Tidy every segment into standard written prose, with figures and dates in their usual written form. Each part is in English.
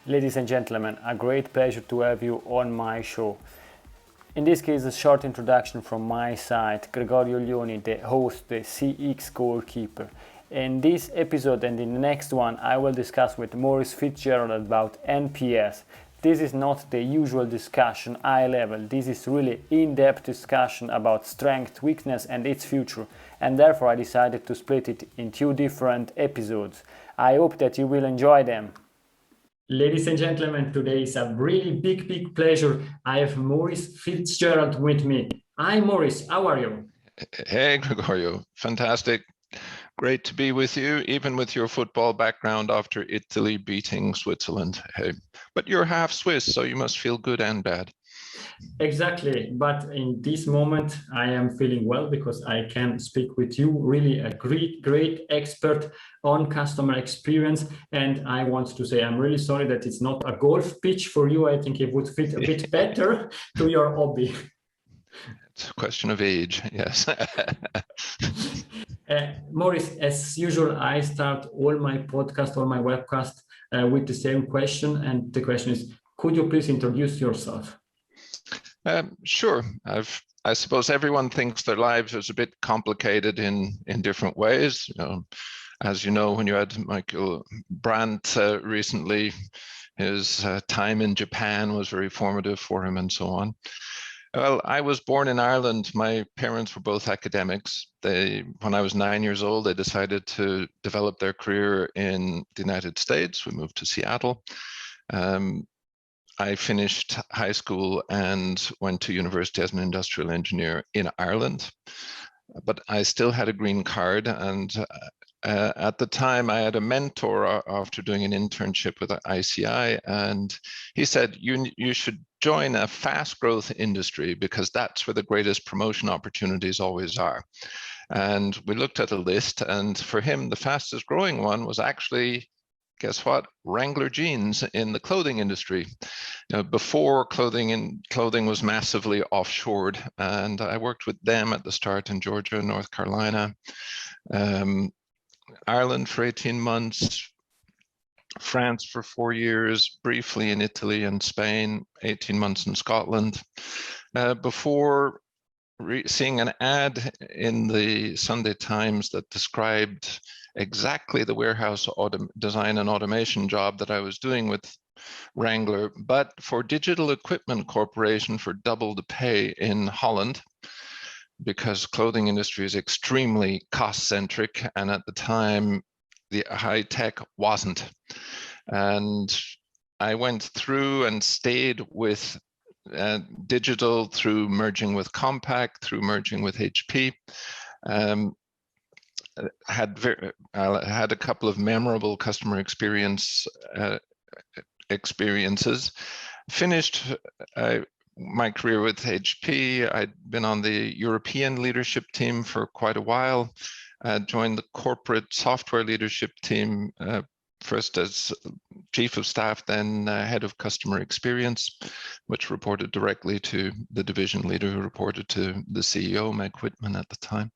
Ladies and gentlemen, a great pleasure to have you on my show. In this case, a short introduction from my side, Gregorio Lioni, the host, the CX Goalkeeper. In this episode and in the next one, I will discuss with Maurice FitzGerald about NPS. This is not the usual discussion, high level. This is really in-depth discussion about strength, weakness and its future. And therefore I decided to split it in two different episodes. I hope that you will enjoy them. Ladies and gentlemen, today is a really big pleasure. I have Maurice FitzGerald with me. Hi Maurice, how are you? Hey Gregorio, fantastic. Great to be with you, even with your football background after Italy beating Switzerland. Hey, but you're half Swiss, so you must feel good and bad. Exactly, but in this moment I am feeling well because I can speak with you, really a great expert on customer experience. And I want to say I'm really sorry that it's not a golf pitch for you. I think it would fit a bit better to your hobby. It's a question of age, yes. Maurice, as usual, I start all my podcast or my webcast with the same question. And the question is, could you please introduce yourself? Sure. I suppose everyone thinks their lives is a bit complicated in different ways. As you know, when you had Michael Brandt recently, his time in Japan was very formative for him and so on. Well, I was born in Ireland. My parents were both academics. When I was 9 years old, they decided to develop their career in the United States. We moved to Seattle. I finished high school and went to university as an industrial engineer in Ireland, but I still had a green card. And at the time, I had a mentor after doing an internship with ICI, and he said, you should join a fast growth industry because that's where the greatest promotion opportunities always are. And we looked at a list, and for him, the fastest growing one was actually, guess what? Wrangler jeans in the clothing industry. Before clothing was massively offshored, and I worked with them at the start in Georgia, North Carolina, Ireland for 18 months, France for 4 years, briefly in Italy and Spain, 18 months in Scotland, before seeing an ad in the Sunday Times that described exactly the warehouse design and automation job that I was doing with Wrangler, but for Digital Equipment Corporation for double the pay in Holland, because clothing industry is extremely cost-centric, and at the time, the high tech wasn't. And I went through and stayed with digital through merging with Compaq, through merging with HP. Had a couple of memorable customer experiences. Finished my career with HP. I'd been on the European leadership team for quite a while. Joined the corporate software leadership team, first as chief of staff, then head of customer experience, which reported directly to the division leader who reported to the CEO, Meg Whitman, at the time.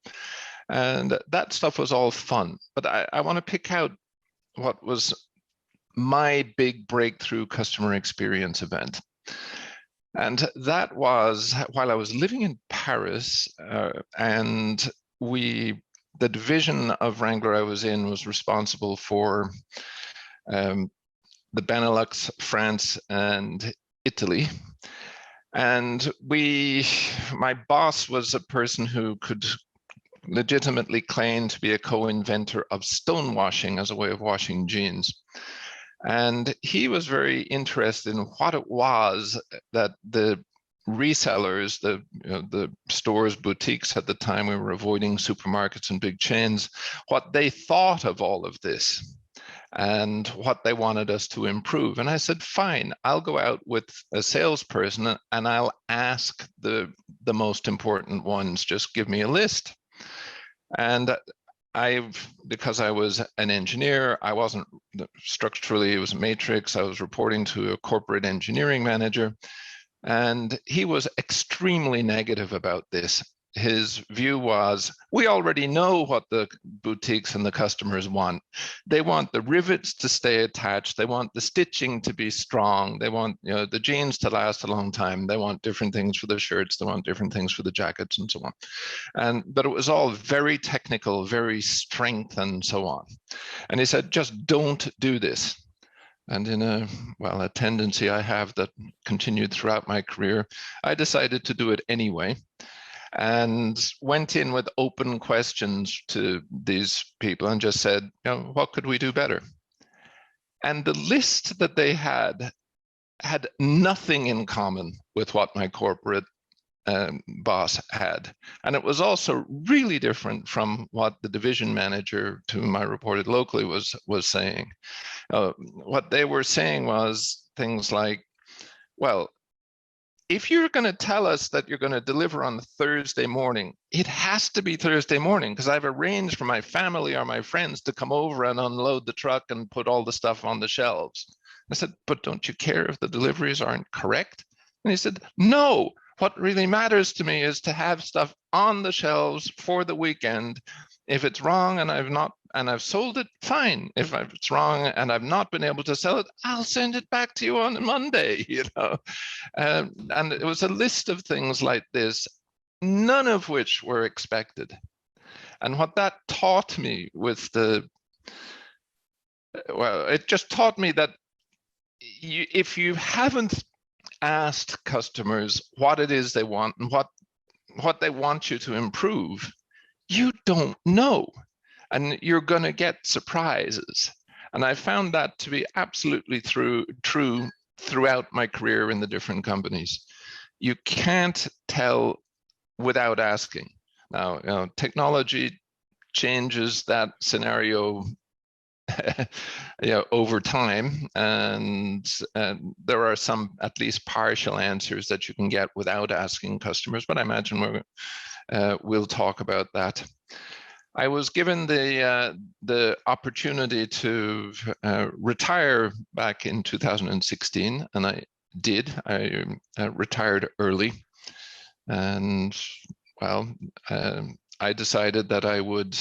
And that stuff was all fun. But I want to pick out what was my big breakthrough customer experience event. And that was while I was living in Paris, and the division of Wrangler I was in was responsible for the Benelux, France, and Italy. And my boss was a person who could legitimately claim to be a co-inventor of stonewashing as a way of washing jeans. And he was very interested in what it was that the resellers, the stores, boutiques at the time, we were avoiding supermarkets and big chains, what they thought of all of this and what they wanted us to improve. And I said, fine, I'll go out with a salesperson and I'll ask the most important ones, just give me a list. And because I was an engineer, I wasn't structurally, it was a matrix. I was reporting to a corporate engineering manager, and he was extremely negative about this. his view was, we already know what the boutiques and the customers want. They want the rivets to stay attached. They want the stitching to be strong. They want, you know, the jeans to last a long time. They want different things for the shirts. They want different things for the jackets and so on. But it was all very technical, very strength and so on. And he said, just don't do this. And in a tendency I have that continued throughout my career, I decided to do it anyway, and went in with open questions to these people and just said, you know, what could we do better? And the list that they had nothing in common with what my corporate boss had. And it was also really different from what the division manager to whom I reported locally was saying. What they were saying was things like, well, if you're going to tell us that you're going to deliver on Thursday morning, it has to be Thursday morning because I've arranged for my family or my friends to come over and unload the truck and put all the stuff on the shelves. I said, but don't you care if the deliveries aren't correct? And he said, no, what really matters to me is to have stuff on the shelves for the weekend. If it's wrong and I've sold it, fine. If it's wrong and I've not been able to sell it, I'll send it back to you on Monday, you know. And it was a list of things like this, none of which were expected. And what that taught me it just taught me that if you haven't asked customers what it is they want and what they want you to improve, you don't know, and you're going to get surprises. And I found that to be absolutely true throughout my career in the different companies. You can't tell without asking. Now, you know, technology changes that scenario you know, over time, and there are some at least partial answers that you can get without asking customers, but I imagine we'll talk about that. I was given the opportunity to retire back in 2016, and I did. I retired early, and well, I decided that I would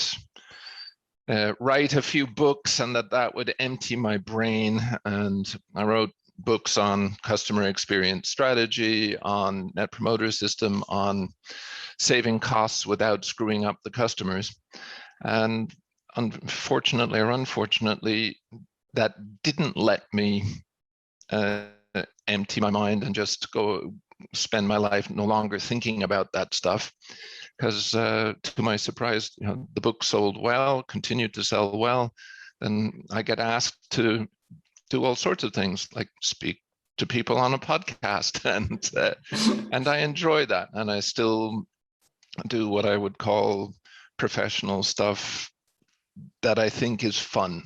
write a few books and that would empty my brain. And I wrote books on customer experience strategy, on Net Promoter System, on saving costs without screwing up the customers. And unfortunately or unfortunately, that didn't let me empty my mind and just go spend my life no longer thinking about that stuff. Because to my surprise, you know, the book sold well, continued to sell well. Then I get asked to do all sorts of things, like speak to people on a podcast, and I enjoy that. And I still do what I would call professional stuff that I think is fun,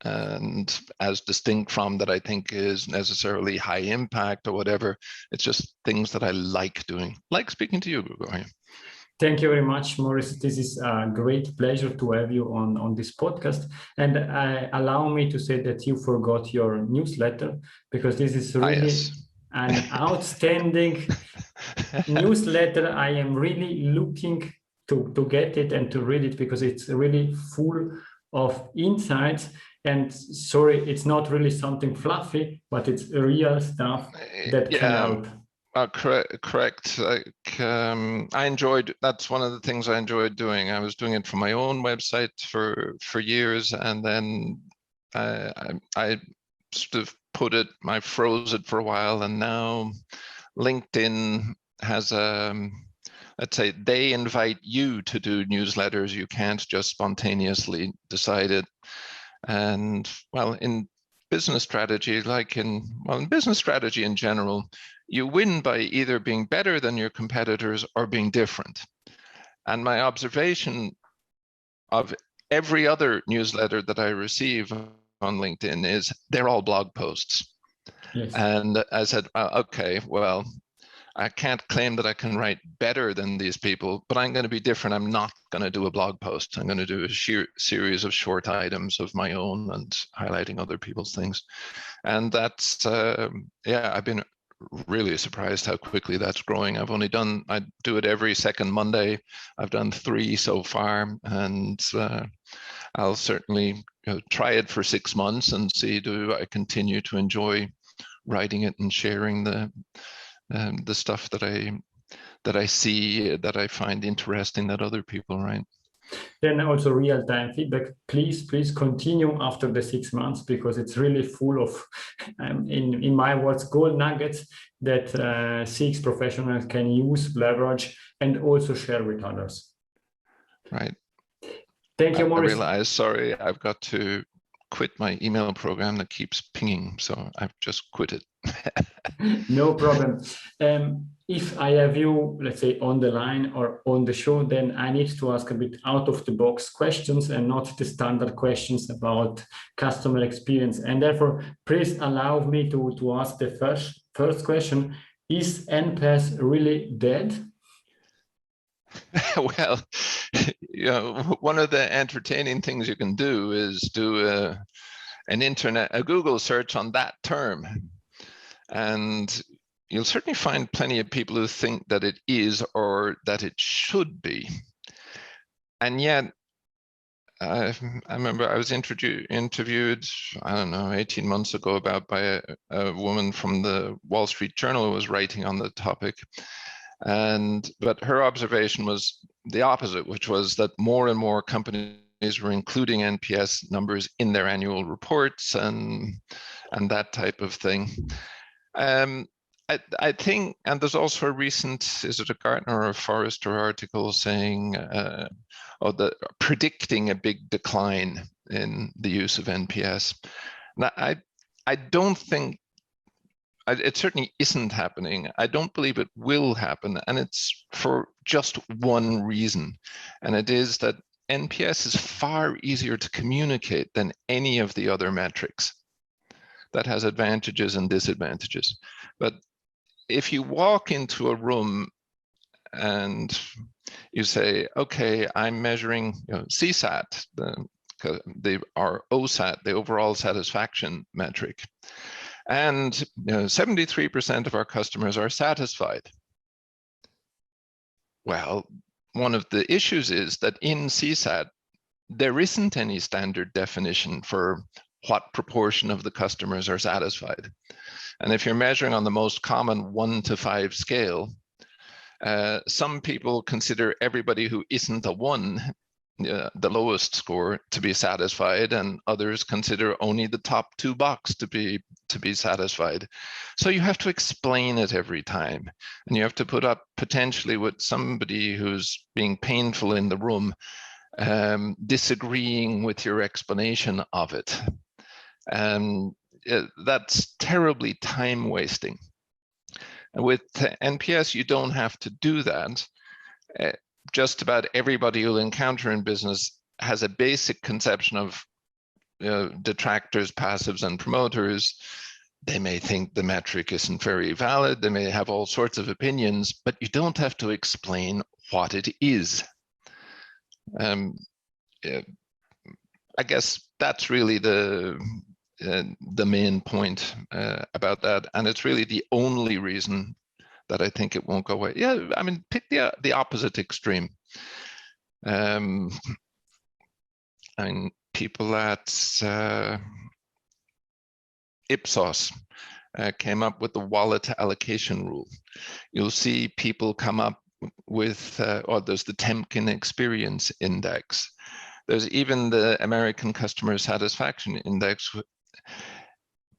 and as distinct from that I think is necessarily high impact or whatever. It's just things that I like doing, like speaking to you, Gregor. Thank you very much, Maurice. This is a great pleasure to have you on this podcast. And allow me to say that you forgot your newsletter, because this is really an outstanding newsletter. I am really looking to get it and to read it, because it's really full of insights. And sorry, it's not really something fluffy, but it's real stuff that can help. Correct. Like, I enjoyed, that's one of the things I enjoyed doing. I was doing it for my own website for years, and then I sort of I froze it for a while, and now LinkedIn has let's say they invite you to do newsletters. You can't just spontaneously decide it. And well, in business strategy, in business strategy in general, you win by either being better than your competitors or being different. And my observation of every other newsletter that I receive on LinkedIn is they're all blog posts. Yes. And I said, okay, well, I can't claim that I can write better than these people, but I'm going to be different. I'm not going to do a blog post. I'm going to do a series of short items of my own and highlighting other people's things. And that's, I've been really surprised how quickly that's growing. I do it every second Monday. I've done 3 so far, and I'll certainly try it for 6 months and see, do I continue to enjoy writing it and sharing the stuff that I see, that I find interesting, that other people write. Then also real-time feedback. Please continue after the 6 months, because it's really full of, in my words, gold nuggets that CX professionals can use, leverage, and also share with others. Right. Thank you, Maurice. I realize, sorry, I've got to quit my email program that keeps pinging, so I've just quit it. No problem. If I have you, let's say, on the line or on the show, then I need to ask a bit out of the box questions and not the standard questions about customer experience. And therefore, please allow me to ask the first question. Is NPS really dead? Well, one of the entertaining things you can do is do a Google search on that term. And you'll certainly find plenty of people who think that it is, or that it should be. And yet, I remember I was interviewed, I don't know, 18 months ago by a woman from the Wall Street Journal who was writing on the topic. But her observation was the opposite, which was that more and more companies were including NPS numbers in their annual reports and that type of thing. I think, and there's also a recent, is it a Gartner or a Forrester article saying, predicting a big decline in the use of NPS. Now, I don't think, it certainly isn't happening. I don't believe it will happen, and it's for just one reason, and it is that NPS is far easier to communicate than any of the other metrics. That has advantages and disadvantages. But if you walk into a room and you say, okay, I'm measuring CSAT, or OSAT, the overall satisfaction metric, and 73% of our customers are satisfied. Well, one of the issues is that in CSAT, there isn't any standard definition for what proportion of the customers are satisfied. And if you're measuring on the most common 1 to 5 scale, some people consider everybody who isn't a 1, the lowest score, to be satisfied, and others consider only the top 2 box to be satisfied. So you have to explain it every time, and you have to put up potentially with somebody who's being painful in the room, disagreeing with your explanation of it. That's terribly time wasting. With NPS, you don't have to do that. Just about everybody you'll encounter in business has a basic conception of detractors, passives, and promoters. They may think the metric isn't very valid. They may have all sorts of opinions, but you don't have to explain what it is. I guess that's really the main point about that, and it's really the only reason that I think it won't go away. Yeah, I mean, pick the opposite extreme. I mean, people at Ipsos came up with the wallet allocation rule. You'll see people come up with, there's the Temkin Experience Index. There's even the American Customer Satisfaction Index.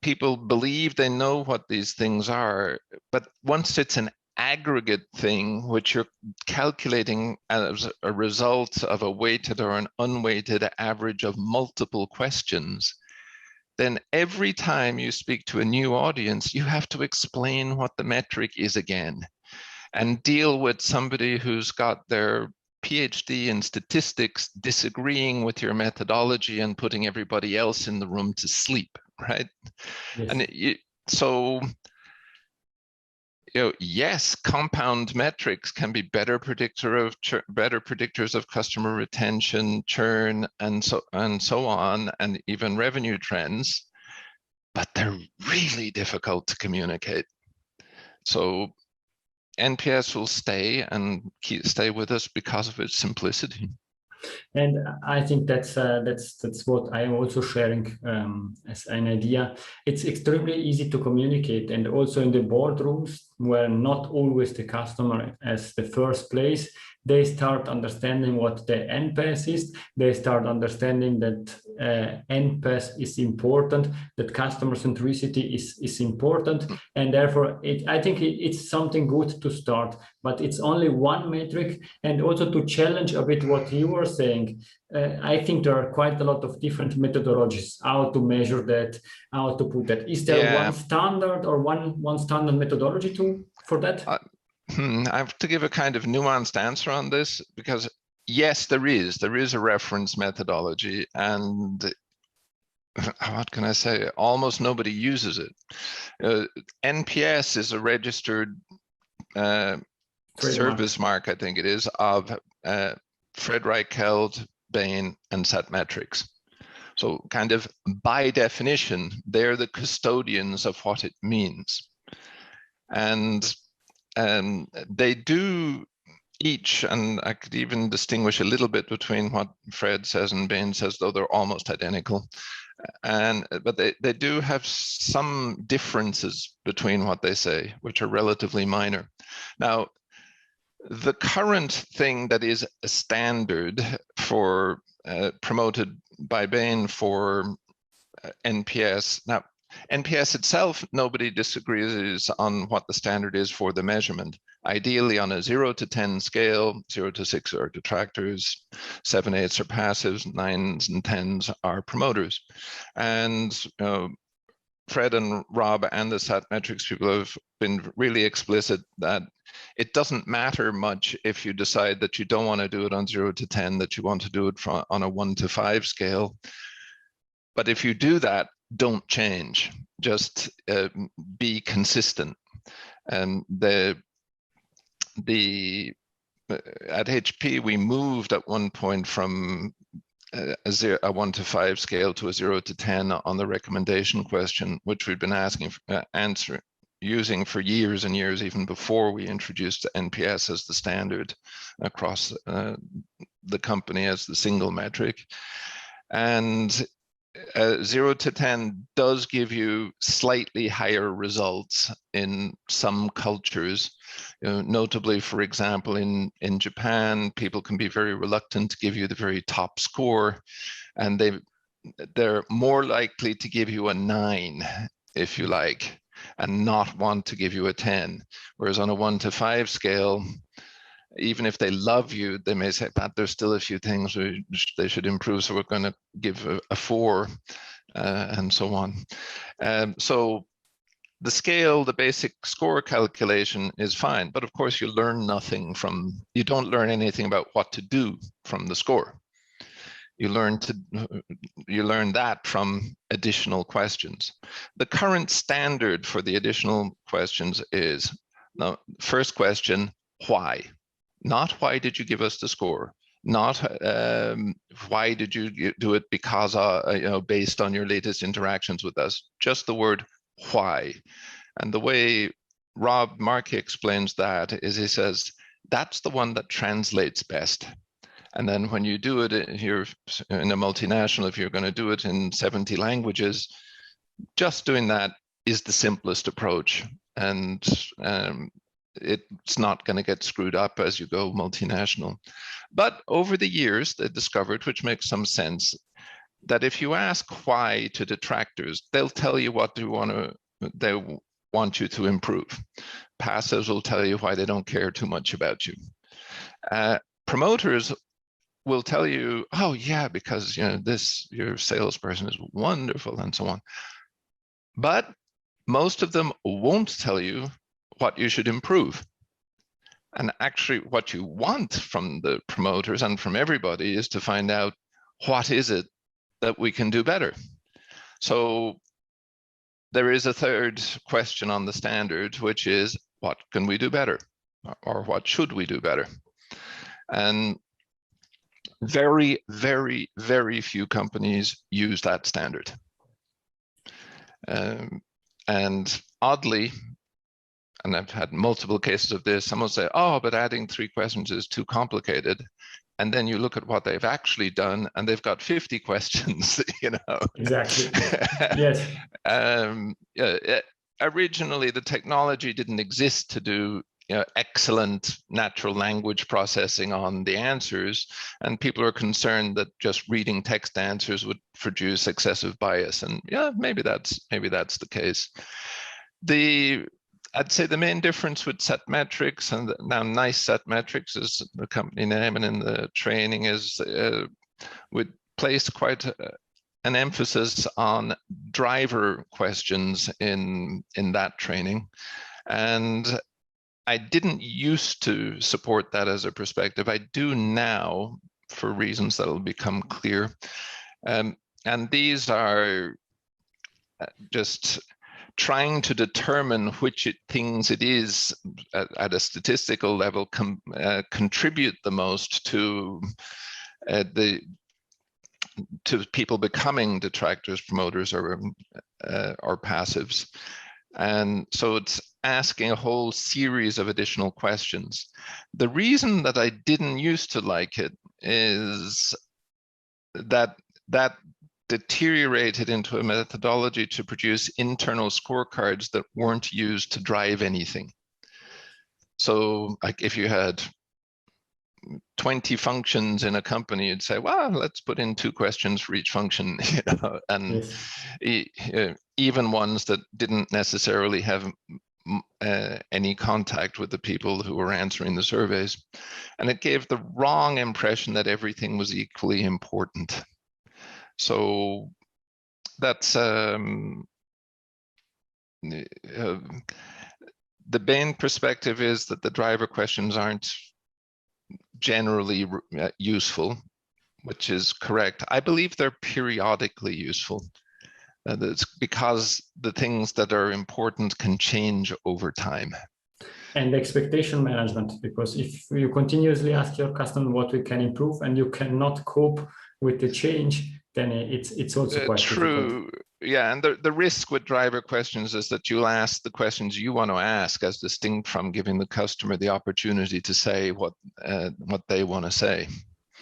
People believe they know what these things are, but once it's an aggregate thing, which you're calculating as a result of a weighted or an unweighted average of multiple questions, then every time you speak to a new audience, you have to explain what the metric is again, and deal with somebody who's got their PhD in statistics disagreeing with your methodology and putting everybody else in the room to sleep, right? Yes. And yes, compound metrics can be better predictors of customer retention, churn, and so on, and even revenue trends, but they're really difficult to communicate. So NPS will stay and stay with us because of its simplicity. And I think that's what I am also sharing as an idea. It's extremely easy to communicate, and also in the boardrooms where not always the customer as the first place, they start understanding what the NPS is. They start understanding that NPS is important, that customer centricity is important, and therefore I think it's something good to start. But it's only one metric, and also to challenge a bit what you were saying. I think there are quite a lot of different methodologies how to measure that, how to put that. Is there one standard or one standard methodology for that? I have to give a kind of nuanced answer on this, because yes, there is a reference methodology, and what can I say? Almost nobody uses it. NPS is a registered service mark, I think it is, of Fred Reichheld, Bain, and Satmetrics. So kind of by definition, they're the custodians of what it means. And they do each, and I could even distinguish a little bit between what Fred says and Bain says, though they're almost identical. But they do have some differences between what they say, which are relatively minor. Now, the current thing that is a standard for promoted by Bain for NPS. Now, NPS itself, nobody disagrees on what the standard is for the measurement. Ideally, on a 0 to 10 scale, 0 to 6 are detractors, 7, 8s are passives, 9s and 10s are promoters. And Fred and Rob and the Satmetrics people have been really explicit that it doesn't matter much if you decide that you don't want to do it on 0 to 10, that you want to do it on a 1 to 5 scale. But if you do that, don't change, just be consistent. And at HP, we moved at one point from a 1 to 5 scale to a 0 to 10 on the recommendation question, which we've been using for years and years, even before we introduced NPS as the standard across the company as the single metric. And 0 to 10 does give you slightly higher results in some cultures. Notably, for example, in Japan, people can be very reluctant to give you the very top score, and they're more likely to give you a 9, if you like, and not want to give you a 10. Whereas on a 1 to 5 scale, even if they love you, they may say, but there's still a few things they should improve, so we're going to give a 4, and so on. So the scale, the basic score calculation is fine, but of course you learn nothing from, you don't learn anything about what to do from the score. You learn that from additional questions. The current standard for the additional questions is, now, first question, why? Not why did you give us the score? Not why did you do it because based on your latest interactions with us? Just the word why. And the way Rob Markey explains that is, he says that's the one that translates best. And then when you do it here in a multinational, if you're going to do it in 70 languages, just doing that is the simplest approach. And it's not going to get screwed up as you go multinational. But over the years, they discovered, which makes some sense, that if you ask why to detractors, they'll tell you what they want you to improve. Passives will tell you why they don't care too much about you. Promoters will tell you, oh yeah, because your salesperson is wonderful and so on. But most of them won't tell you what you should improve. And actually what you want from the promoters and from everybody is to find out, what is it that we can do better? So there is a third question on the standard, which is, what can we do better? Or what should we do better? And very, very, very few companies use that standard. And oddly, and I've had multiple cases of this, someone will say, oh, but adding 3 questions is too complicated. And then you look at what they've actually done, and they've got 50 questions, you know. Exactly. Yes. Originally, the technology didn't exist to do excellent natural language processing on the answers, and people are concerned that just reading text answers would produce excessive bias. And yeah, maybe that's the case. I'd say the main difference with Setmetrics, and now Nice Setmetrics is the company name, and in the training is would place quite an emphasis on driver questions in that training. And I didn't used to support that as a perspective. I do now, for reasons that'll become clear. And these are just trying to determine which things it is at a statistical level contribute the most to people becoming detractors, promoters, or passives. And so it's asking a whole series of additional questions. The reason that I didn't used to like it is that deteriorated into a methodology to produce internal scorecards that weren't used to drive anything. So like if you had 20 functions in a company, you'd say, well, let's put in 2 questions for each function, you know, and yes. Even ones that didn't necessarily have any contact with the people who were answering the surveys. And it gave the wrong impression that everything was equally important. So that's the main perspective is that the driver questions aren't generally useful, which is correct. I believe they're periodically useful. That's because the things that are important can change over time. And expectation management, because if you continuously ask your customer what we can improve and you cannot cope with the change, then it's also quite true. Difficult. Yeah, and the risk with driver questions is that you'll ask the questions you want to ask, as distinct from giving the customer the opportunity to say what they want to say.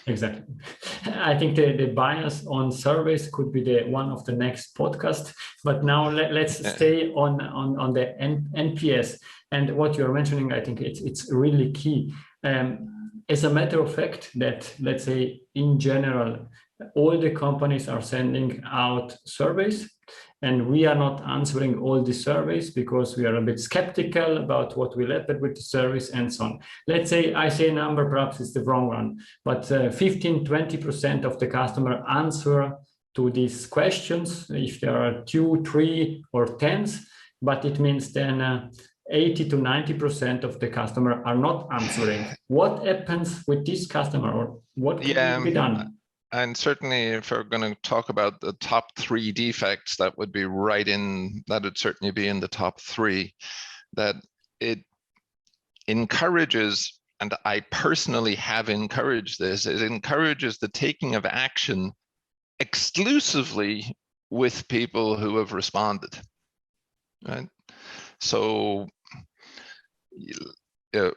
Exactly. I think the bias on surveys could be one of the next podcast. But now let's stay on the NPS. And what you're mentioning, I think it's really key. As a matter of fact, that let's say in general, all the companies are sending out surveys, and we are not answering all the surveys because we are a bit skeptical about what will happen with the surveys and so on. Let's say I say a number, perhaps it's the wrong one, but 15-20% of the customer answer to these questions, if there are 2, 3, or 10s, but it means then 80-90% of the customer are not answering. What happens with this customer, or what can be done? And certainly, if we're going to talk about the top 3 defects, that would certainly be in the top 3. That it encourages, and I personally have encouraged this, it encourages the taking of action exclusively with people who have responded, right? So,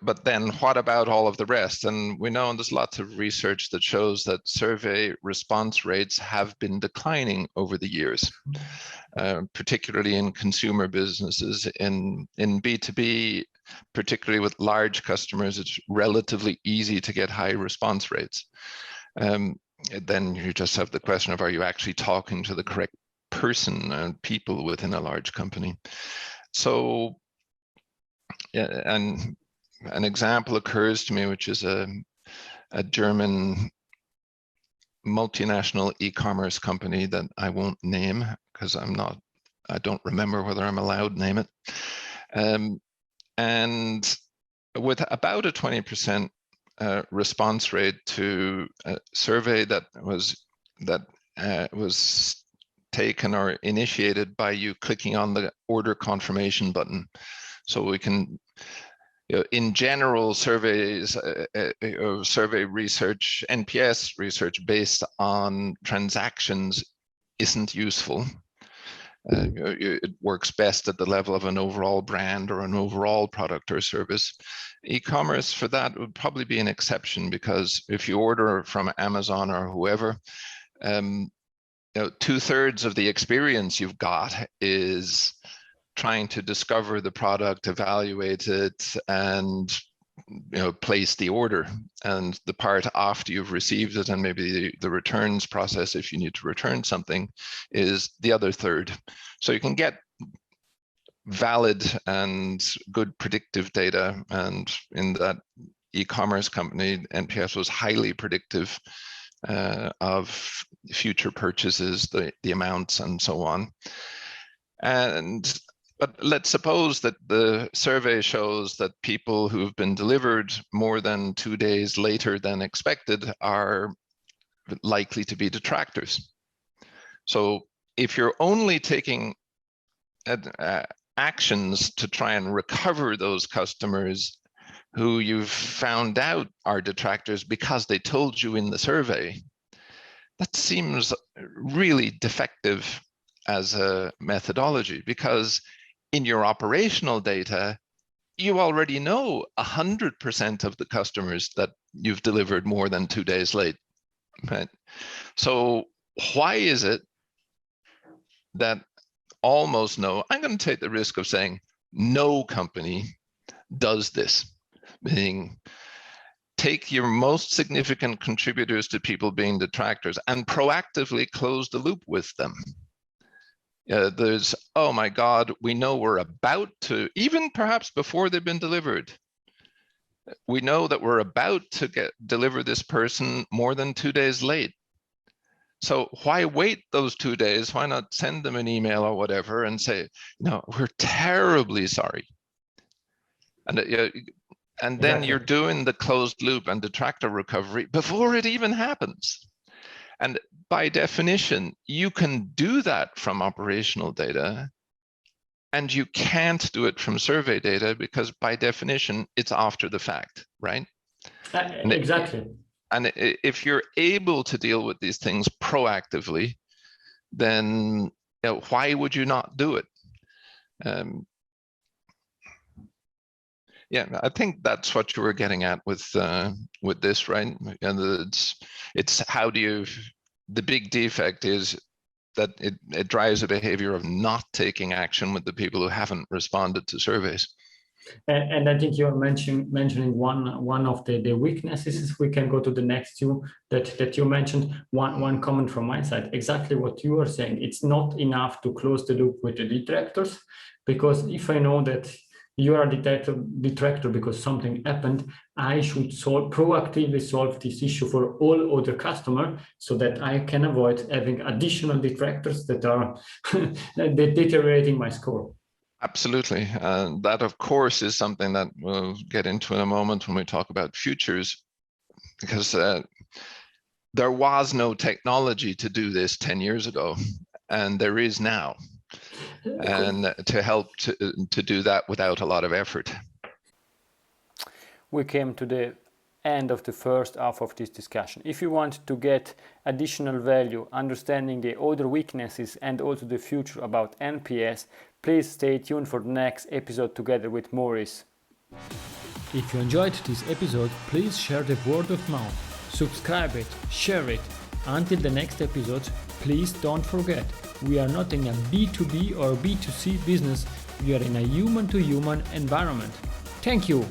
but then what about all of the rest? And we know there's lots of research that shows that survey response rates have been declining over the years, particularly in consumer businesses. In B2B, particularly with large customers, it's relatively easy to get high response rates. Then you just have the question of, are you actually talking to the correct person and people within a large company? So, yeah, and an example occurs to me, which is a German multinational e-commerce company that I won't name because I don't remember whether I'm allowed to name it. And with about a 20% response rate to a survey that was taken or initiated by you clicking on the order confirmation button. So we can, in general, surveys, survey research, NPS research based on transactions isn't useful. It works best at the level of an overall brand or an overall product or service. E-commerce for that would probably be an exception, because if you order from Amazon or whoever, 2/3 of the experience you've got is trying to discover the product, evaluate it, and place the order. And the part after you've received it, and maybe the returns process, if you need to return something, is the other third. So you can get valid and good predictive data, and in that e-commerce company, NPS was highly predictive of future purchases, the amounts, and so on. But let's suppose that the survey shows that people who've been delivered more than 2 days later than expected are likely to be detractors. So if you're only taking actions to try and recover those customers who you've found out are detractors because they told you in the survey, that seems really defective as a methodology, because in your operational data, you already know 100% of the customers that you've delivered more than 2 days late, right? So why is it that almost no, I'm going to take the risk of saying no company does this, meaning take your most significant contributors to people being detractors and proactively close the loop with them? There's, oh my God, we know we're about to, even perhaps before they've been delivered, we know that we're about to deliver this person more than 2 days late. So why wait those 2 days? Why not send them an email or whatever and say, no, we're terribly sorry. And then you're doing the closed loop and detractor recovery before it even happens. And by definition, you can do that from operational data, and you can't do it from survey data, because by definition, it's after the fact, right? Exactly. And if you're able to deal with these things proactively, then why would you not do it? Yeah, I think that's what you were getting at with this, right? And it's how do you? The big defect is that it drives a behavior of not taking action with the people who haven't responded to surveys. And I think you're mentioning one of the weaknesses. We can go to the next two that you mentioned. One comment from my side, exactly what you are saying. It's not enough to close the loop with the detractors, because if I know that you are a detractor because something happened, I should proactively solve this issue for all other customers, so that I can avoid having additional detractors that are deteriorating my score. Absolutely. That, of course, is something that we'll get into in a moment when we talk about futures, because there was no technology to do this 10 years ago, and there is now. And to help to do that without a lot of effort. We came to the end of the first half of this discussion. If you want to get additional value, understanding the other weaknesses and also the future about NPS, please stay tuned for the next episode together with Maurice. If you enjoyed this episode, please share the word of mouth, subscribe it, share it. Until the next episode, please don't forget, we are not in a B2B or B2C business, we are in a human-to-human environment. Thank you!